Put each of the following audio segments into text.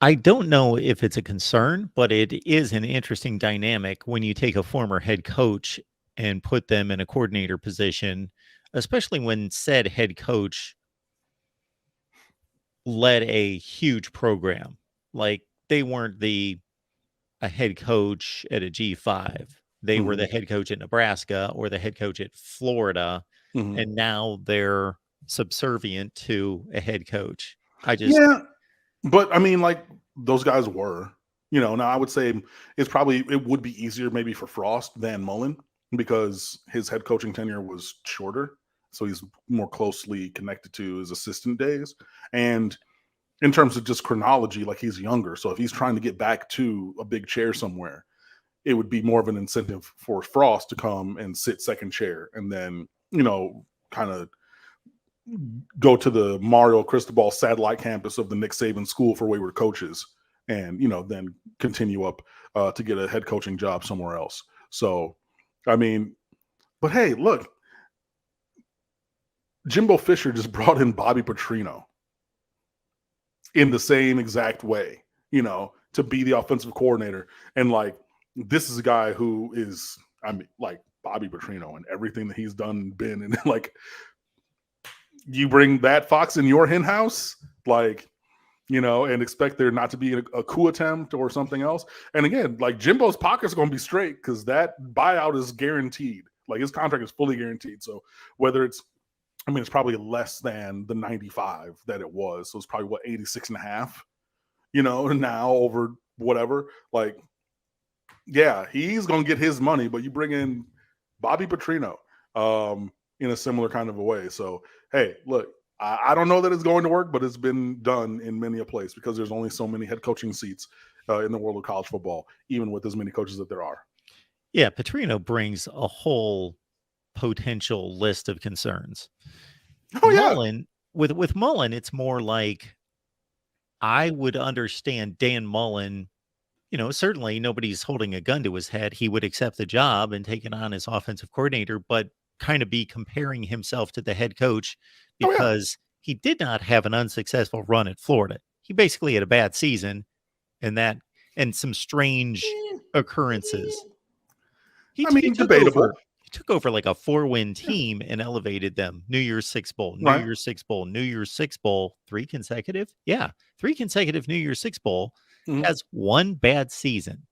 I don't know if it's a concern, but it is an interesting dynamic when you take a former head coach and put them in a coordinator position, especially when said head coach led a huge program. Like they weren't a head coach at a G5. They were Hmm. the head coach at Nebraska or the head coach at Florida, Hmm. and now they're subservient to a head coach. I just Yeah, but I mean, like those guys were, now I would say it would be easier maybe for Frost than Mullen because his head coaching tenure was shorter. So he's more closely connected to his assistant days. And in terms of just chronology, like he's younger. So if he's trying to get back to a big chair somewhere, it would be more of an incentive for Frost to come and sit second chair and then, kind of go to the Mario Cristobal satellite campus of the Nick Saban School for Wayward Coaches, and then continue up to get a head coaching job somewhere else. So, I mean, but hey, look, Jimbo Fisher just brought in Bobby Petrino in the same exact way, to be the offensive coordinator, and like this is a guy who is, I mean, like Bobby Petrino and everything that he's done, been, and like you bring that fox in your hen house, like and expect there not to be a coup attempt or something else. And again, like Jimbo's pocket's going to be straight because that buyout is guaranteed. Like his contract is fully guaranteed. So whether it's probably less than the 95 that it was. So it's probably 86 and a half, now over whatever. Like, yeah, he's going to get his money, but you bring in Bobby Petrino in a similar kind of a way. So, hey, look, I don't know that it's going to work, but it's been done in many a place because there's only so many head coaching seats in the world of college football, even with as many coaches that there are. yeah, Petrino brings a whole potential list of concerns. Oh, yeah. Mullen with Mullen, it's more like I would understand Dan Mullen. Certainly nobody's holding a gun to his head. He would accept the job and take it on as offensive coordinator, but kind of be comparing himself to the head coach Oh, yeah. because he did not have an unsuccessful run at Florida. He basically had a bad season and some strange occurrences. He I he mean, took over debatable. he took over like a 4-win Yeah. team and elevated them. New Year's Six Bowl, New Right. Year's Six Bowl, New Year's Six Bowl, 3 consecutive? Yeah, 3 consecutive New Year's Six Bowl, Mhm. has 1 bad season,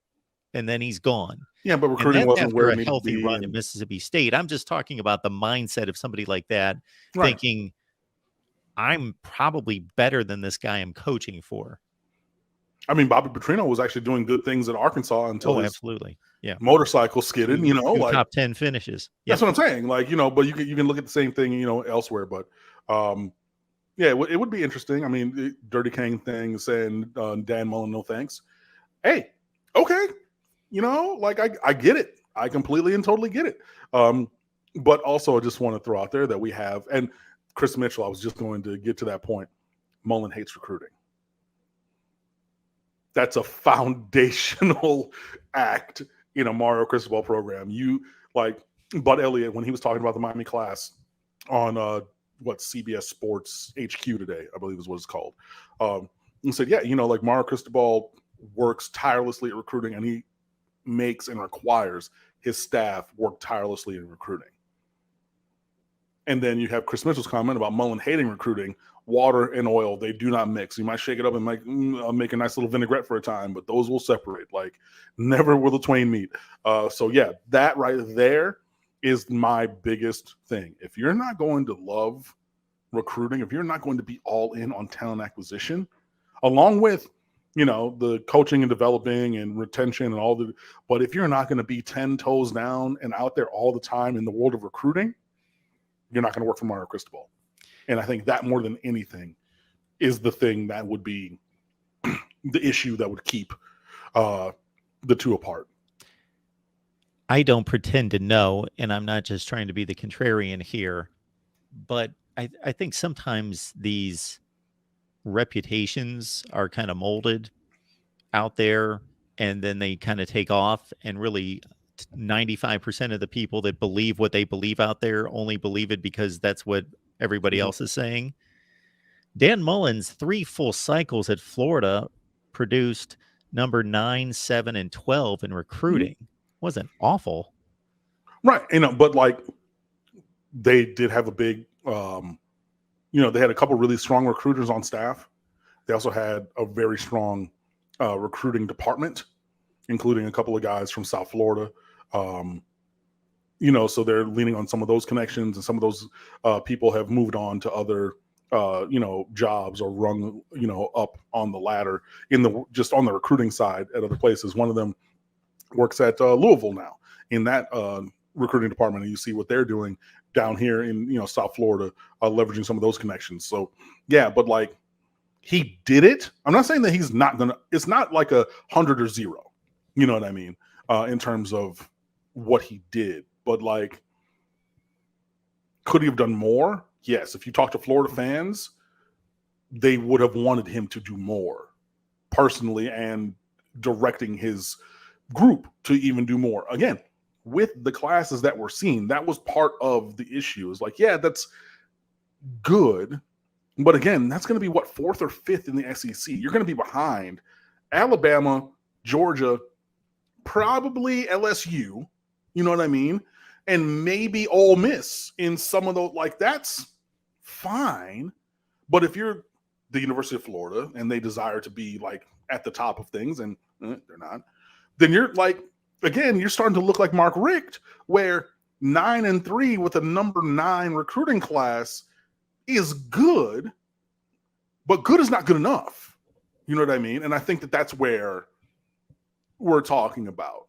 and then he's gone. Yeah, but And recruiting that's wasn't after where it a needed to healthy be. run at And Mississippi State. I'm just talking about the mindset of somebody like that right. thinking, "I'm probably better than this guy I'm coaching for." I mean, Bobby Petrino was actually doing good things at Arkansas until Oh, his absolutely. Yeah. motorcycle skidded, 2 like top 10 finishes. that's Yep. what I'm saying. Like, but you can look at the same thing, elsewhere. But um, yeah, it would be interesting. I mean, Dirty Kane thing saying Dan Mullen, no thanks. Hey, okay, like I get it. I completely and totally get it. But also, I just want to throw out there that we have, and Chris Mitchell. I was just going to get to that point. Mullen hates recruiting. That's a foundational act in a Mario Cristobal program. You like Bud Elliott when he was talking about the Miami class on CBS Sports HQ today, I believe is what it's called. And said, yeah, like Mario Cristobal works tirelessly at recruiting, and he makes and requires his staff work tirelessly in recruiting. And then you have Chris Mitchell's comment about Mullen hating recruiting. Water and oil, they do not mix. You might shake it up and make a nice little vinaigrette for a time, but those will separate. Like, never will the twain meet. So, yeah, that right there is my biggest thing. If you're not going to love recruiting, if you're not going to be all in on talent acquisition, along with, the coaching and developing and retention and but if you're not going to be 10 toes down and out there all the time in the world of recruiting, you're not going to work for Mario Cristobal. And I think that more than anything is the thing that would be the issue that would keep the two apart. I don't pretend to know, and I'm not just trying to be the contrarian here, but I think sometimes these reputations are kind of molded out there and then they kind of take off, and really 95% of the people that believe what they believe out there only believe it because that's what everybody else is saying. Dan Mullen's 3 full cycles at Florida produced number 9, 7, and 12 in recruiting. Wasn't awful. Right. But like they did have a big, they had a couple really strong recruiters on staff. They also had a very strong recruiting department, including a couple of guys from South Florida. So they're leaning on some of those connections, and some of those people have moved on to other, jobs or rung, up on the ladder just on the recruiting side at other places. One of them works at Louisville now in that recruiting department, and you see what they're doing down here in South Florida, leveraging some of those connections. So yeah, but like he did it. I'm not saying that he's not gonna. It's not like 100 or 0. You know what I mean? In terms of what he did, but like, could he have done more? Yes. If you talk to Florida fans, they would have wanted him to do more personally and directing his group to even do more. Again, with the classes that we're seeing, that was part of the issue. Is like, yeah, that's good, but again, that's going to be what, 4th or 5th in the SEC. You're going to be behind Alabama, Georgia, probably LSU. You know what I mean? And maybe Ole Miss in some of those. Like, that's fine. But if you're the University of Florida and they desire to be like at the top of things, and they're not, then you're like, again, you're starting to look like Mark Richt, where 9-3 with a number 9 recruiting class is good, but good is not good enough. You know what I mean? And I think that that's where we're talking about.